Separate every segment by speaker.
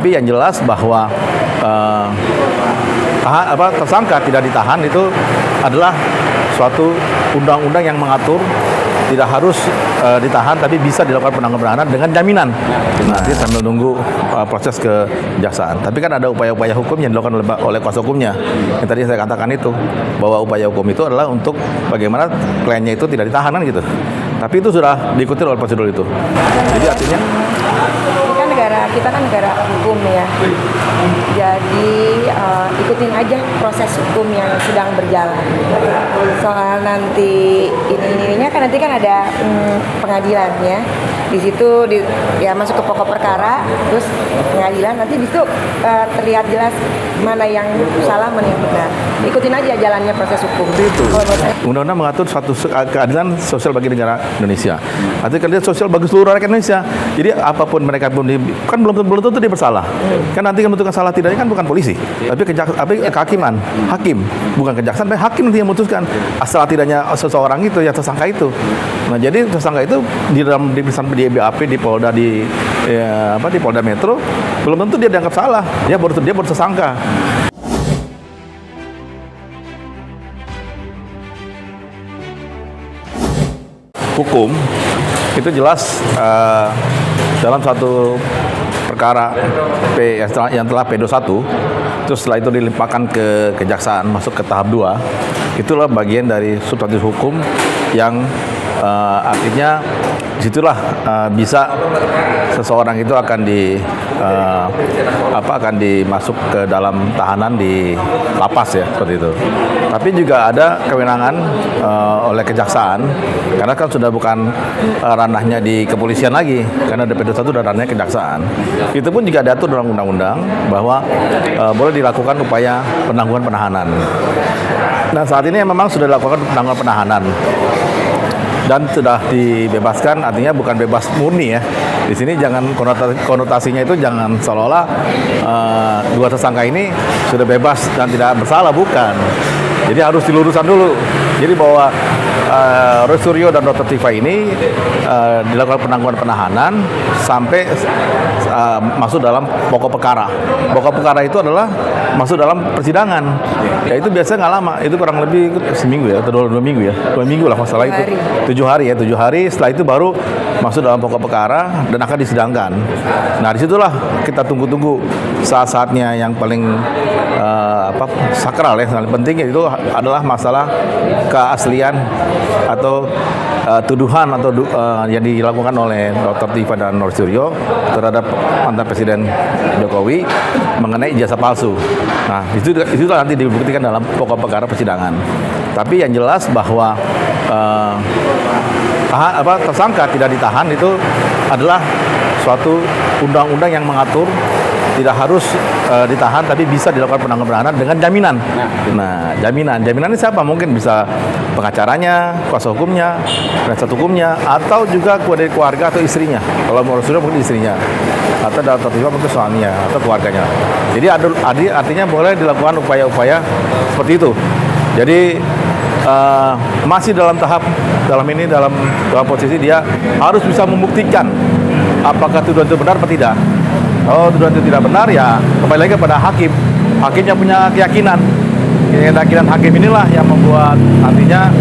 Speaker 1: Tapi yang jelas bahwa tersangka tidak ditahan itu adalah suatu undang-undang yang mengatur tidak harus ditahan, tapi bisa dilakukan penangguhan penahanan dengan jaminan. Nanti sambil nunggu proses kejaksaan. Tapi kan ada upaya-upaya hukum yang dilakukan oleh kuasa hukumnya. Yang tadi saya katakan itu, bahwa upaya hukum itu adalah untuk bagaimana kliennya itu tidak ditahan kan gitu. Tapi itu sudah diikuti oleh prosedur itu. Jadi artinya
Speaker 2: kita kan negara hukum ya, jadi ikutin aja proses hukum yang sedang berjalan. Soal nanti ininya kan nanti kan ada pengadilan ya, di situ ya masuk ke pokok perkara, terus pengadilan nanti di situ terlihat jelas mana yang salah mana yang benar. Ikutin aja jalannya proses hukum.
Speaker 1: Itu undang-undang mengatur suatu keadilan sosial bagi negara Indonesia. Artinya keadilan sosial bagi seluruh rakyat Indonesia. Jadi apapun mereka pun kan belum tentu dia bersalah. Kan nanti yang menentukan salah tidaknya kan bukan polisi, tapi kehakiman, hakim, bukan kejaksaan, tapi hakim nanti yang memutuskan salah tidaknya seseorang itu ya tersangka itu. Nah, jadi tersangka itu di dalam di BAP, di Polda, di Polda Metro belum tentu dia dianggap salah. Dia baru tersangka. Hukum itu jelas dalam satu perkara yang telah P21, terus setelah itu dilimpahkan ke kejaksaan masuk ke tahap 2, itulah bagian dari substantif hukum yang artinya disitulah bisa seseorang itu akan dimasuk ke dalam tahanan di lapas ya, seperti itu. Tapi juga ada kewenangan oleh kejaksaan, karena kan sudah bukan ranahnya di kepolisian lagi, karena P21 sudah ranahnya kejaksaan. Itu pun juga diatur dalam undang-undang bahwa boleh dilakukan upaya penangguhan penahanan. Nah, saat ini memang sudah dilakukan penangguhan penahanan dan sudah dibebaskan, artinya bukan bebas murni ya. Di sini jangan konotasinya itu jangan seolah-olah dua tersangka ini sudah bebas dan tidak bersalah, bukan. Jadi harus diluruskan dulu. Jadi bahwa Roy Suryo dan Dr. Tifa ini dilakukan penangguhan penahanan sampai masuk dalam pokok perkara. Pokok perkara itu adalah masuk dalam persidangan. Ya itu biasanya nggak lama, itu kurang lebih seminggu ya, atau 2 minggu ya, 2 minggu lah masalah itu. 7 hari ya, 7 hari. Setelah itu baru masuk dalam pokok perkara dan akan disidangkan. Nah, disitulah kita tunggu-tunggu saat-saatnya yang paling sakral ya, yang paling penting itu adalah masalah keaslian atau tuduhan atau yang dilakukan oleh Dr. Tifa dan Roy Suryo terhadap mantan Presiden Jokowi mengenai ijazah palsu. Nah, itu nanti dibuktikan dalam pokok perkara persidangan. Tapi yang jelas bahwa tersangka tidak ditahan itu adalah suatu undang-undang yang mengatur tidak harus ditahan, tapi bisa dilakukan penangguhan penahanan dengan jaminan. Nah, jaminan ini siapa? Mungkin bisa pengacaranya, kuasa hukumnya, penasihat hukumnya, atau juga dari keluarga atau istrinya. Kalau mau sudah mungkin istrinya, atau Dr. Tifa mungkin suaminya atau keluarganya. Jadi artinya boleh dilakukan upaya-upaya seperti itu. Jadi masih dalam posisi dia harus bisa membuktikan apakah tuduhan itu benar atau tidak. Kalau tuduhan itu tidak benar, ya kembali lagi kepada hakim. Hakimnya punya keyakinan. Keyakinan hakim inilah yang membuat nantinya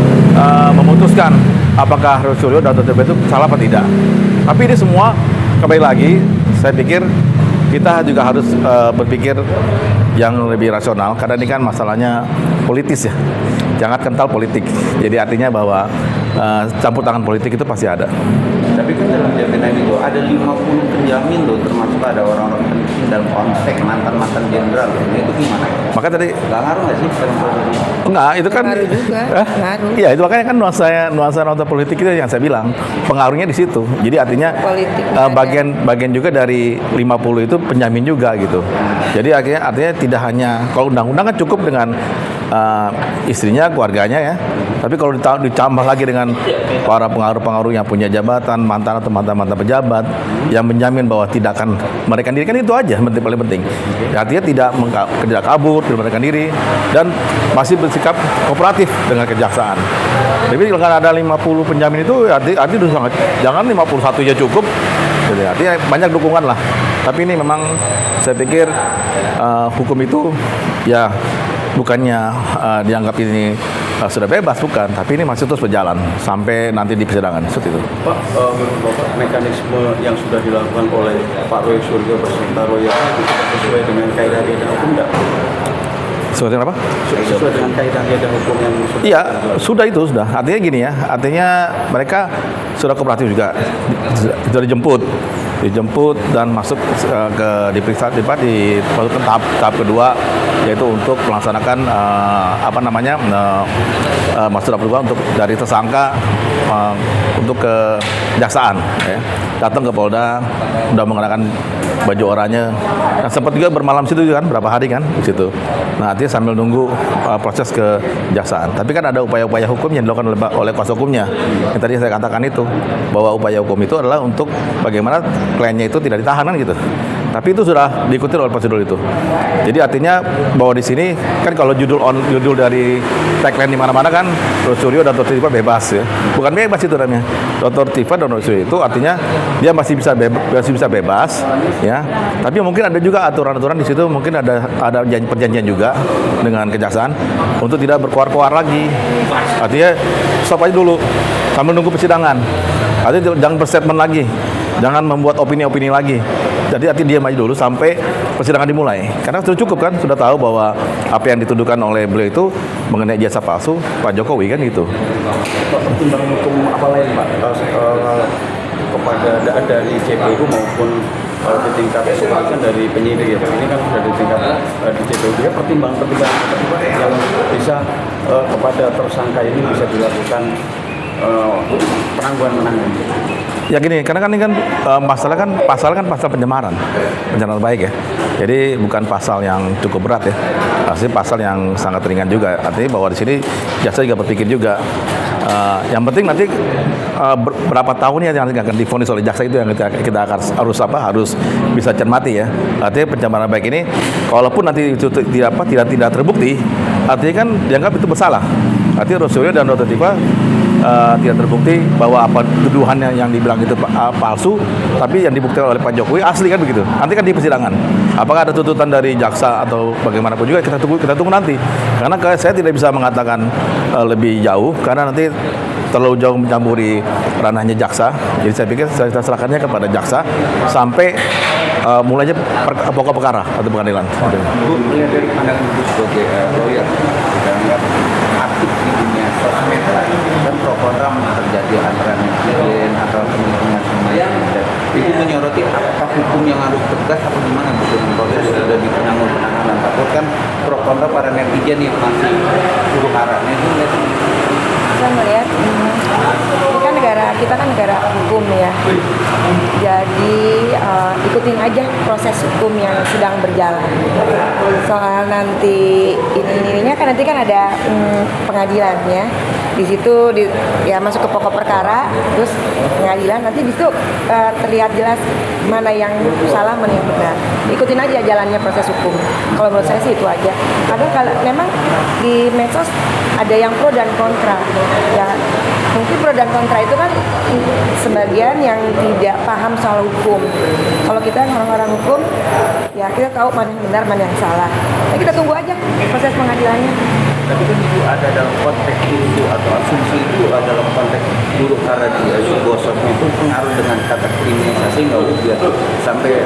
Speaker 1: memutuskan apakah Roy Suryo dan Dr. Tifa itu salah atau tidak. Tapi ini semua kembali lagi, saya pikir kita juga harus berpikir yang lebih rasional, karena ini kan masalahnya politis ya, jangan kental politik. Jadi artinya bahwa campur tangan politik itu pasti ada.
Speaker 3: Tapi kan dalam jaminan itu ada 50 penjamin loh, termasuk ada orang-orang penting dalam konteks mantan jenderal. Itu gimana?
Speaker 1: Maka tadi
Speaker 3: nggak ngaruh nggak sih?
Speaker 1: Enggak, itu kan
Speaker 2: ngaruh juga. Ngaruh.
Speaker 1: Iya, itu makanya kan nuansa politik itu yang saya bilang pengaruhnya di situ. Jadi artinya bagian juga dari 50 itu penjamin juga gitu. Jadi artinya tidak hanya kalau undang-undang kan cukup dengan istrinya, keluarganya ya. Tapi kalau ditambah lagi dengan para pengaruh-pengaruh yang punya jabatan, mantan atau mantan pejabat yang menjamin bahwa tidak akan melarikan diri, kan itu aja paling penting. Artinya tidak kabur, tidak melarikan diri, dan masih bersikap kooperatif dengan kejaksaan. Jadi kalau ada 50 penjamin itu artinya sangat, jangan 51 aja cukup. Jadi artinya banyak dukungan lah. Tapi ini memang saya pikir hukum itu ya bukannya dianggap ini sudah bebas, bukan, tapi ini masih terus berjalan sampai nanti di persidangan seperti itu.
Speaker 4: Pak, menurut Bapak mekanisme yang sudah dilakukan oleh Pak Roy Suryo beserta Royalnya itu sesuai dengan kaidah hukum enggak?
Speaker 1: Seperti apa?
Speaker 4: Sesuai dengan kaidah hukum yang sudah.
Speaker 1: Iya, sudah. Artinya gini ya, artinya mereka sudah kooperatif juga, sudah dijemput dan masuk ke diperiksa di tahap kedua, yaitu untuk melaksanakan masuk tahap kedua untuk dari tersangka untuk ke kejaksaan, ya. Datang ke Polda, udah mengenakan baju oranye. Nah, sempat juga bermalam situ kan, berapa hari kan di situ. Nah, artinya sambil nunggu proses ke kejaksaan. Tapi kan ada upaya-upaya hukum yang dilakukan oleh kuasa hukumnya. Yang tadi saya katakan itu, bahwa upaya hukum itu adalah untuk bagaimana kliennya itu tidak ditahan kan gitu. Tapi itu sudah diikuti oleh prosedur itu. Jadi artinya bahwa di sini kan kalau judul dari tagline di mana-mana kan Roy Suryo dan Dr. Tifa bebas ya. Bukan bebas itu namanya. Dr. Tifa dan Roy Suryo itu artinya dia masih bisa bebas ya. Tapi mungkin ada juga aturan-aturan di situ, mungkin ada perjanjian juga dengan kejaksaan untuk tidak berkoar-koar lagi. Artinya stop aja dulu sambil nunggu persidangan. Artinya jangan berstatement lagi. Jangan membuat opini-opini lagi. Jadi artinya diam aja dulu sampai persidangan dimulai. Karena sudah cukup kan, sudah tahu bahwa apa yang dituduhkan oleh beliau itu mengenai ijazah palsu Pak Jokowi kan gitu.
Speaker 4: Pertimbangan hukum apa lain Pak kepada dari JPU maupun di tingkat kepolisian dari penyidik ya Pak? Ini kan sudah di tingkat di JPU juga pertimbangan yang bisa kepada tersangka ini bisa dilakukan penangguhan.
Speaker 1: Ya gini, karena kan ini kan pasal pencemaran baik ya. Jadi bukan pasal yang cukup berat ya. Pasti pasal yang sangat ringan juga. Artinya bahwa di sini jaksa juga berpikir juga. Yang penting nanti berapa tahun yang akan divonis oleh jaksa itu yang kita harus bisa cermati ya. Artinya pencemaran baik ini, walaupun nanti itu tidak terbukti, artinya kan dianggap itu bersalah. Artinya Roy Suryo dan Dr. Tifa tidak terbukti bahwa apa tuduhannya yang dibilang itu palsu, tapi yang dibuktikan oleh Pak Jokowi asli kan begitu. Nanti kan di persidangan. Apakah ada tuntutan dari jaksa atau bagaimanapun juga kita tunggu nanti. Karena saya tidak bisa mengatakan lebih jauh karena nanti terlalu jauh mencampuri ranahnya jaksa. Jadi saya pikir kita serahkannya kepada jaksa sampai mulainya pokok perkara atau pengadilan.
Speaker 3: Bu, melihat dari pandangan Ibu sebagai lawyer, dianggap aktif di dunia sosmed dan pro kontra terjadi antara netizen atau teman-teman semua. Ibu menyoroti apakah hukum yang harus tegas atau gimana Bu dengan proses sudah di penanganan. Takut kan pro kontra para netizen yang masih huru haranya itu
Speaker 2: Saya melihat ini kan kita kan negara hukum ya. Jadi ikutin aja proses hukum yang sedang berjalan. Soal nanti ininya kan nanti kan ada pengadilan ya. Di situ ya masuk ke pokok perkara, terus pengadilan nanti di situ terlihat jelas mana yang salah, mana yang benar. Ikutin aja jalannya proses hukum. Kalau menurut saya sih itu aja. Kadang kalau memang di medsos ada yang pro dan kontra. Ya mungkin pro dan kontra itu kan sebagian yang tidak paham soal hukum. Kalau kita orang-orang hukum, ya kita tahu mana yang benar, mana yang salah. Ya kita tunggu aja proses pengadilannya.
Speaker 3: tapi kan itu ada dalam konteks itu atau asumsi itu dalam konteks buruk karena dia sebuah sosmed itu pengaruh dengan kata kriminalisasi nggak udah sampai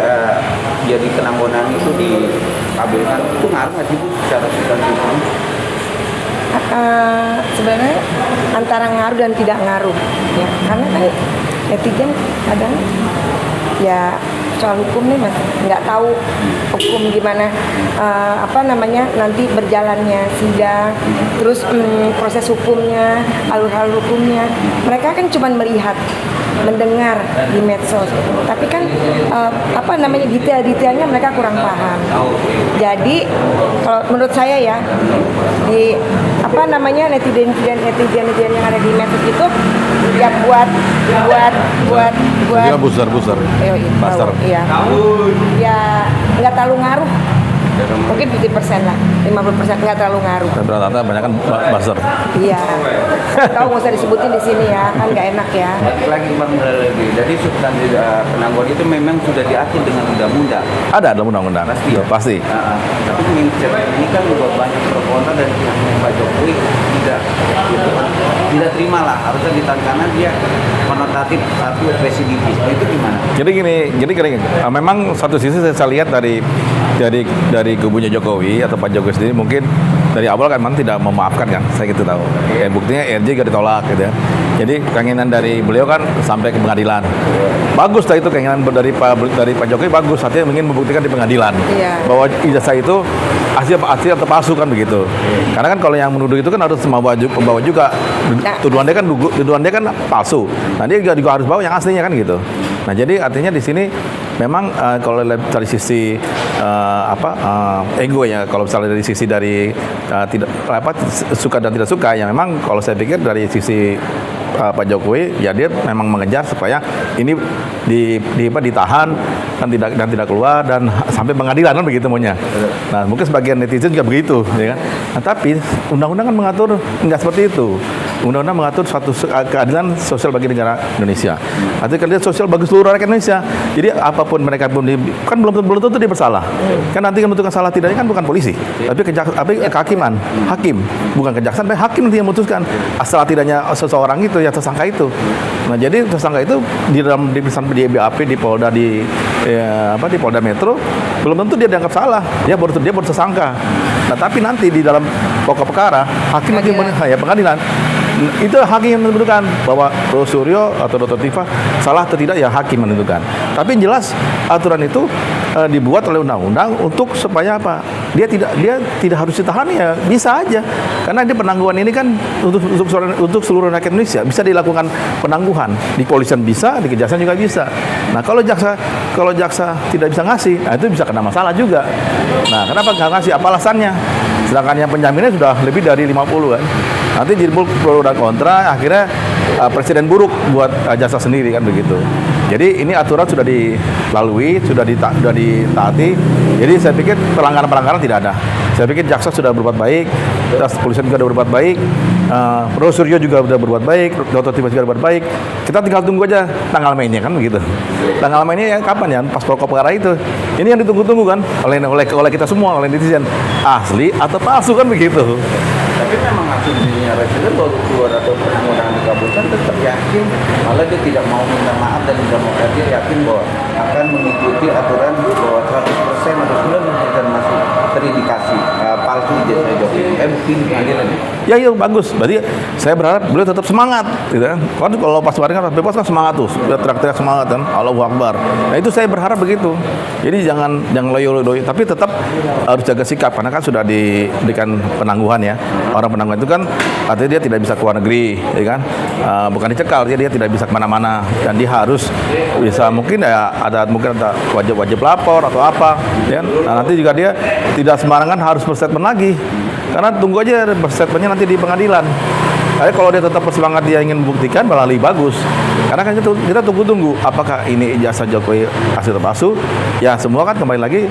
Speaker 3: jadi penangguhan itu dikabulkan itu ngaruh nggak sih Bu secara substantif?
Speaker 2: Sebenarnya antara ngaruh dan tidak ngaruh ya, karena kan netizen kadang ya soal hukum nih mas nggak tahu hukum gimana nanti berjalannya sidang terus proses hukumnya alur-alur hukumnya mereka kan cuma melihat mendengar di medsos tapi kan detail-detailnya mereka kurang paham. Jadi kalau menurut saya ya di netizen yang ada di medsos itu ya buat
Speaker 1: buzzer master
Speaker 2: ya nggak terlalu ngaruh, mungkin 50% lah, 50% nggak terlalu ngaruh.
Speaker 1: Rata-rata banyak kan buzzer.
Speaker 2: Iya. tahu nggak usah disebutin di sini ya, kan nggak enak ya.
Speaker 3: Lagi Bang, lagi. Jadi substansi penangguhan itu memang sudah diatur dengan undang-undang.
Speaker 1: Ada dalam undang-undang.
Speaker 3: Pasti ya?
Speaker 1: Pasti.
Speaker 3: Tapi ini kan juga banyak pro kontra dari pihaknya Pak Jokowi tidak terima lah, harusnya ditahan karena dia konotatif satu residivis. Itu gimana?
Speaker 1: Jadi gini, memang satu sisi saya lihat dari kubunya Jokowi atau Pak Jokowi sendiri mungkin dari awal kan memang tidak memaafkan kan, saya gitu tahu. Kayak buktinya RJ juga ditolak gitu ya. Jadi keinginan dari beliau kan sampai ke pengadilan. Bagus lah itu keinginan dari Pak Jokowi, bagus, artinya ingin membuktikan di pengadilan bahwa ijazah itu asli atau palsu kan begitu. Karena kan kalau yang menuduh itu kan harus membawa juga tuduhan dia kan palsu. Nah dia juga harus bawa yang aslinya kan gitu. Nah jadi artinya di sini memang kalau dari sisi ego ya, kalau misalnya dari sisi suka dan tidak suka ya, memang kalau saya pikir dari sisi Pak Jokowi ya dia memang mengejar supaya ini ditahan dan tidak keluar dan sampai pengadilan kan begitu maunya. Nah mungkin sebagian netizen juga begitu ya kan. Nah, tapi undang-undang kan mengatur nggak seperti itu. Undang-undang mengatur suatu keadilan sosial bagi negara Indonesia. Artinya keadilan sosial bagi seluruh rakyat Indonesia. Jadi apapun mereka pun kan belum tentu dia bersalah. Kan nanti yang menentukan salah tidaknya kan bukan polisi, tapi kehakiman, hakim, bukan kejaksaan, tapi hakim nanti yang memutuskan salah tidaknya seseorang itu ya tersangka itu. Nah jadi tersangka itu di BAP, di Polda, di Polda Metro belum tentu dia dianggap salah. Dia baru tersangka. Nah tapi nanti di dalam pokok perkara hakim nanti pengadilan itu hakim yang menentukan bahwa Prof. Suryo atau Dr. Tifa salah atau tidak ya hakim menentukan. Tapi yang jelas aturan itu dibuat oleh undang-undang untuk supaya apa? Dia tidak harus ditahan ya bisa aja. Karena dia penangguhan ini kan untuk seluruh rakyat Indonesia bisa dilakukan penangguhan di polisian bisa, di kejaksaan juga bisa. Nah kalau jaksa tidak bisa ngasih, nah itu bisa kena masalah juga. Nah kenapa nggak ngasih? Apa alasannya? Sedangkan yang penjaminnya sudah lebih dari 50 kan. Nanti jadi pro dan kontra, akhirnya presiden buruk buat jasa sendiri kan begitu. Jadi ini aturan sudah dilalui, sudah ditaati. Jadi saya pikir pelanggaran tidak ada. Saya pikir jaksa sudah berbuat baik, polisian juga sudah berbuat baik, Prof. Suryo juga sudah berbuat baik, Dr. Tifa juga berbuat baik. Kita tinggal tunggu aja tanggal mainnya kan begitu. Tanggal mainnya kapan ya? Pas pokok perkara itu. Ini yang ditunggu-tunggu kan oleh kita semua, oleh netizen. Asli atau palsu kan begitu.
Speaker 3: Tapi memang hasilnya presiden baru keluar atau permohonan dikabulkan tetap yakin, malah dia tidak mau minta maaf dan tidak mau dia yakin bahwa akan mengikuti aturan bahwa 100% atau 90% masih terindikasi palsu ijazah Jokowi. Bukti di pengadilan.
Speaker 1: Ya bagus. Berarti saya berharap beliau tetap semangat, gitu kan? Kan kalau pas kemarin kan bebas kan semangat tuh, teriak-teriak semangat kan, Allahu Akbar. Nah itu saya berharap begitu. Jadi jangan loyo-loyo, tapi tetap harus jaga sikap karena kan sudah diberikan penangguhan ya. Orang penangguhan itu kan artinya dia tidak bisa keluar negeri, ya kan? Bukan dicekal, dia tidak bisa kemana-mana dan dia harus bisa mungkin ada wajib lapor atau apa, ya. Nah nanti juga dia tidak sembarangan harus berstatement lagi. Karena tunggu aja berstatementnya nanti di pengadilan. Tapi kalau dia tetap bersemangat dia ingin membuktikan malah lebih bagus. Karena kan kita tunggu apakah ini ijazah Jokowi asli atau palsu? Ya semua kan kembali lagi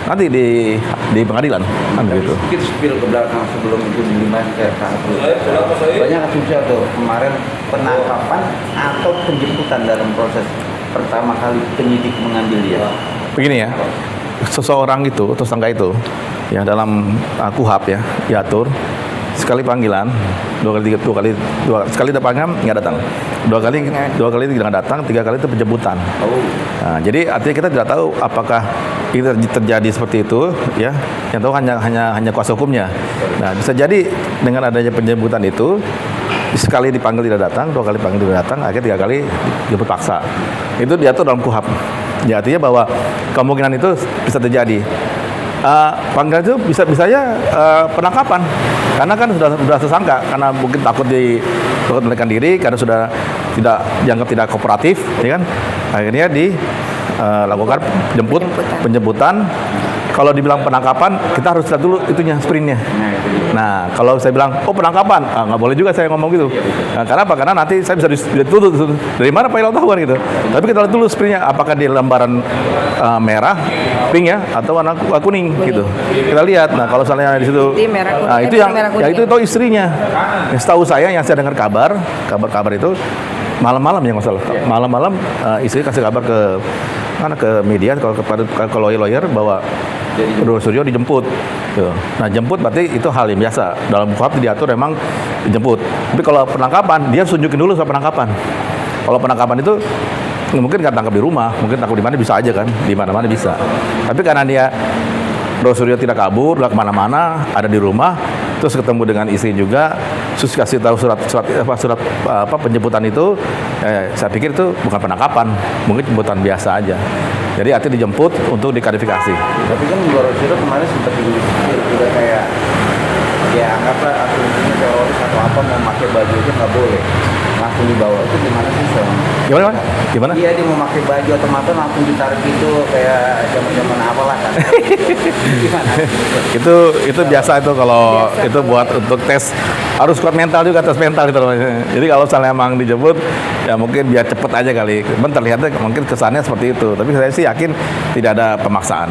Speaker 1: nanti di pengadilan kan begitu.
Speaker 3: Sedikit spill ke belakang sebelum itu dilimpahkan ke banyak asumsi atau kemarin penangkapan atau penjemputan dalam proses pertama kali penyidik mengambil dia.
Speaker 1: Begini ya, seseorang itu tersangka itu ya dalam KUHP ya diatur sekali panggilan sekali panggilan nggak datang, dua kali tidak datang, 3 kali itu penjemputan. Nah, jadi artinya kita tidak tahu apakah itu terjadi seperti itu ya, yang tahu hanya kuasa hukumnya. Nah bisa jadi dengan adanya penjemputan itu sekali dipanggil tidak datang, 2 kali panggil tidak datang, akhirnya 3 kali dijemput paksa. Itu diatur dalam KUHP. Ya, artinya bahwa kemungkinan itu bisa terjadi. Panggilan itu bisa penangkapan karena kan sudah tersangka, karena mungkin takut melarikan diri karena sudah dianggap tidak kooperatif, ya kan? Akhirnya dilakukan penjemputan. kalau dibilang penangkapan, kita harus lihat dulu itunya sprintnya.
Speaker 3: Nah, itu dia.
Speaker 1: Nah, kalau saya bilang, oh penangkapan, nggak boleh juga saya ngomong gitu. Nah, karena apa? Karena nanti saya bisa dituduh dari mana Pak Ilham tahu kan gitu. Tapi kita lihat dulu sprintnya, apakah di lembaran merah, pink ya, atau warna kuning gitu. Kita lihat. Nah, kalau misalnya di situ,
Speaker 2: Putih, merah, kuning.
Speaker 1: nah itu yang,
Speaker 2: Merah, kuning.
Speaker 1: ya itu tahu istrinya. Yang setahu saya, yang saya dengar kabar itu malam-malam ya masalah. Malam-malam istri kasih kabar ke media, ke lawyer bahwa Bro Suryo dijemput. Tuh. Nah, jemput berarti itu hal yang biasa. Dalam KUHP diatur memang dijemput. Tapi kalau penangkapan, dia harus tunjukin dulu soal penangkapan. Kalau penangkapan itu mungkin nggak tangkap di rumah, mungkin tangkap di mana bisa aja kan, di mana-mana bisa. Tapi karena dia Bro Suryo tidak kabur, nggak kemana-mana, ada di rumah, terus ketemu dengan istri juga, terus kasih tahu surat penjemputan itu, saya pikir itu bukan penangkapan, mungkin jemputan biasa aja. Jadi artinya dijemput untuk diklarifikasi.
Speaker 3: Tapi kan Bro Suryo kemarin sempat juga kayak ya anggaplah asumsinya teroris atau apa mau pakai baju aja nggak boleh, langsung dibawa. Itu gimana sih soalnya?
Speaker 1: Gimana?
Speaker 3: Iya, dia mau pakai baju otomatis langsung ditarik gitu kayak zaman apalah kan. Gimana?
Speaker 1: Itu biasa itu kalau
Speaker 2: Biasa.
Speaker 1: itu buat untuk tes, harus kuat mental juga, tes mental itu namanya. Jadi kalau misalnya emang dijemput ya mungkin biar cepet aja kali. Cuman terlihatnya mungkin kesannya seperti itu. Tapi saya sih yakin tidak ada pemaksaan.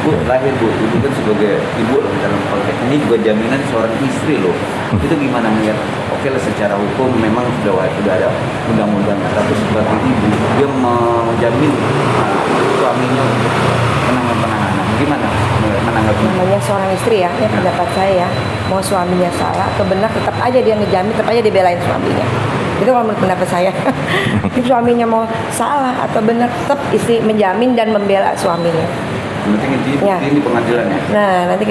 Speaker 3: Bu, lahir Bu, ibu kan sebagai ibu loh dalam konteks ini juga jaminan seorang istri loh. Itu gimana melihat? Oke lah, secara hukum memang sudah ada undang-undang, tapi sebagai ibu dia menjamin suaminya untuk penahanan. Gimana menanggapi?
Speaker 2: Namanya seorang istri ya, ini pendapat saya, mau suaminya salah atau benar tetap aja dia ngejamin, tetap aja dibelain suaminya. Itu kalau menurut pendapat saya. If suaminya mau salah atau benar, tetap istri menjamin dan membela suaminya.
Speaker 3: Penting
Speaker 2: Ya.
Speaker 3: ini pengadilan ya.
Speaker 2: Nah, nanti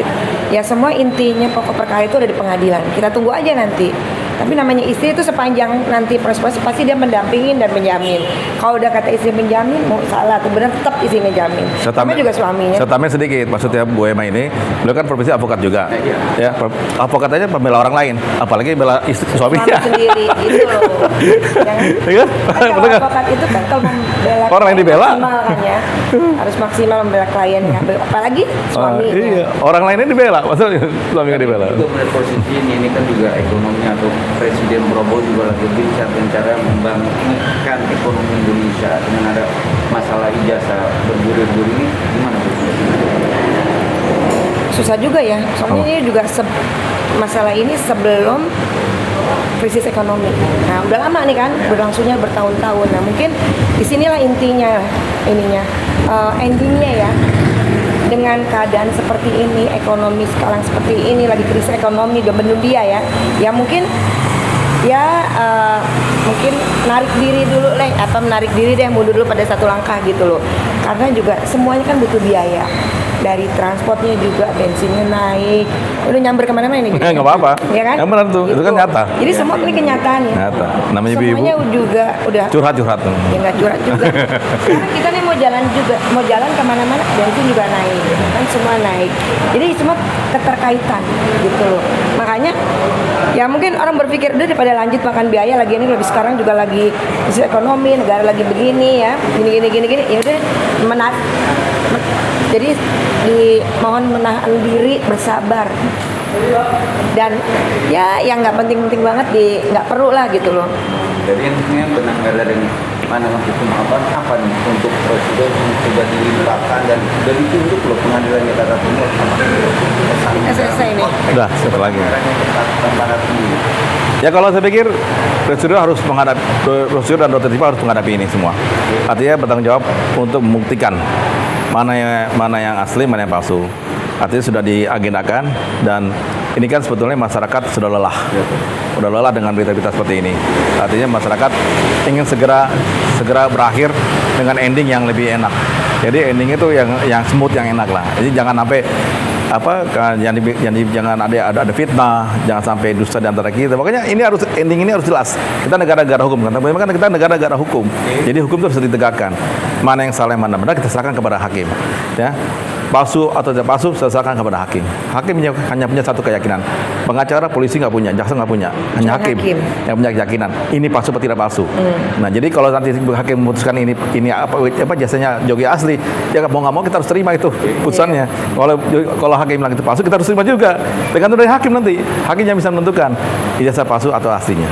Speaker 2: ya semua intinya pokok perkara itu ada di pengadilan. Kita tunggu aja nanti. Tapi namanya istri itu sepanjang nanti proses pasti dia mendampingin dan menjamin. Kalau udah kata istri menjamin, mau salah atau benar tetap istri menjamin. Sama juga suaminya.
Speaker 1: Saya tambahin sedikit, maksudnya Bu Emma ini, beliau kan profesi avokat juga.
Speaker 3: Iya.
Speaker 1: Ya, avokat aja pembela orang lain, apalagi bela istri
Speaker 2: Suami
Speaker 1: suaminya.
Speaker 2: sendiri gitu loh. Jangan,
Speaker 1: Iya kan?
Speaker 2: kan kalau
Speaker 1: Betul kan?
Speaker 2: advokat itu kan kalau membela
Speaker 1: Orang yang dibela.
Speaker 2: maksimal kan ya. Harus maksimal membela kliennya. Apalagi suaminya.
Speaker 1: Iya, orang lainnya dibela, maksudnya suaminya dibela.
Speaker 3: Juga melihat posisi ini kan juga ekonominya atau Presiden Prabowo juga lagi bicara membangkitkan ekonomi Indonesia dengan ada masalah ijazah bergulir-gulir ini gimana Bu?
Speaker 2: Susah juga ya. Soalnya ini juga masalah ini sebelum krisis ekonomi. Nah, udah lama nih kan, berlangsungnya bertahun-tahun. Nah, mungkin disinilah intinya, endingnya ya. Dengan keadaan seperti ini, ekonomi sekarang seperti ini, lagi krisis ekonomi, udah mendunia ya. Ya mungkin mungkin narik diri dulu menarik diri deh, mundur dulu pada satu langkah gitu loh. Karena juga semuanya kan butuh biaya. Dari transportnya juga, bensinnya naik. Udah nyamber kemana-mana ini.
Speaker 1: Nggak apa-apa.
Speaker 2: Ya kan?
Speaker 1: Yang benar tuh, itu kan nyata.
Speaker 2: Jadi semua ini kenyataannya.
Speaker 1: Nyata. Namanya ibu-ibu.
Speaker 2: Semuanya juga udah
Speaker 1: Curhat-curhat tuh.
Speaker 2: ya nggak curhat juga. Karena kita nih mau jalan kemana-mana, bensin juga naik, kan semua naik. Jadi semua keterkaitan gitu loh. Makanya ya mungkin orang berpikir udah daripada lanjut makan biaya lagi ini lebih sekarang juga lagi krisis ekonomi, negara lagi begini ya, gini ya udah jadi mohon menahan diri, bersabar. Dan ya yang nggak penting-penting banget nggak perlu lah gitu loh.
Speaker 3: Jadi intinya benar nggak ada nih pandangan hukum apa nih untuk presiden sudah dilimpahkan dan sudah ditunjuk loh pengadilan Jakarta Timur sama
Speaker 2: Selesai ini.
Speaker 1: Udah, siapa lagi?
Speaker 3: Tentara sendiri.
Speaker 1: Ya kalau saya pikir prosedur harus menghadapi, prosedur dan dokter harus menghadapi ini semua. Artinya bertanggung jawab untuk membuktikan mana yang asli, mana yang palsu. Artinya sudah diagendakan dan ini kan sebetulnya masyarakat sudah lelah. Sudah lelah dengan berita-berita seperti ini. Artinya masyarakat ingin segera berakhir dengan ending yang lebih enak. Jadi ending itu yang smooth, yang enak lah. Jadi jangan sampai jangan ada fitnah, jangan sampai dusta di antara kita. Makanya ending ini harus jelas. Kita negara-negara hukum kan. Memang kita negara-negara hukum. Jadi hukum itu harus ditegakkan. Mana yang salah, mana benar kita serahkan kepada hakim. Ya. palsu atau tidak palsu serahkan kepada hakim. Hakim hanya punya satu keyakinan. Pengacara, polisi nggak punya, jaksa nggak punya, hanya hakim yang punya keyakinan. Ini palsu atau tidak palsu. Nah, jadi kalau nanti hakim memutuskan ini apa jasanya Jogi asli, ya mau nggak mau kita harus terima itu putusannya. Kalau hakim bilang itu palsu, kita harus terima juga. Tergantung dari hakim nanti. Hakim yang bisa menentukan ijazah palsu atau aslinya.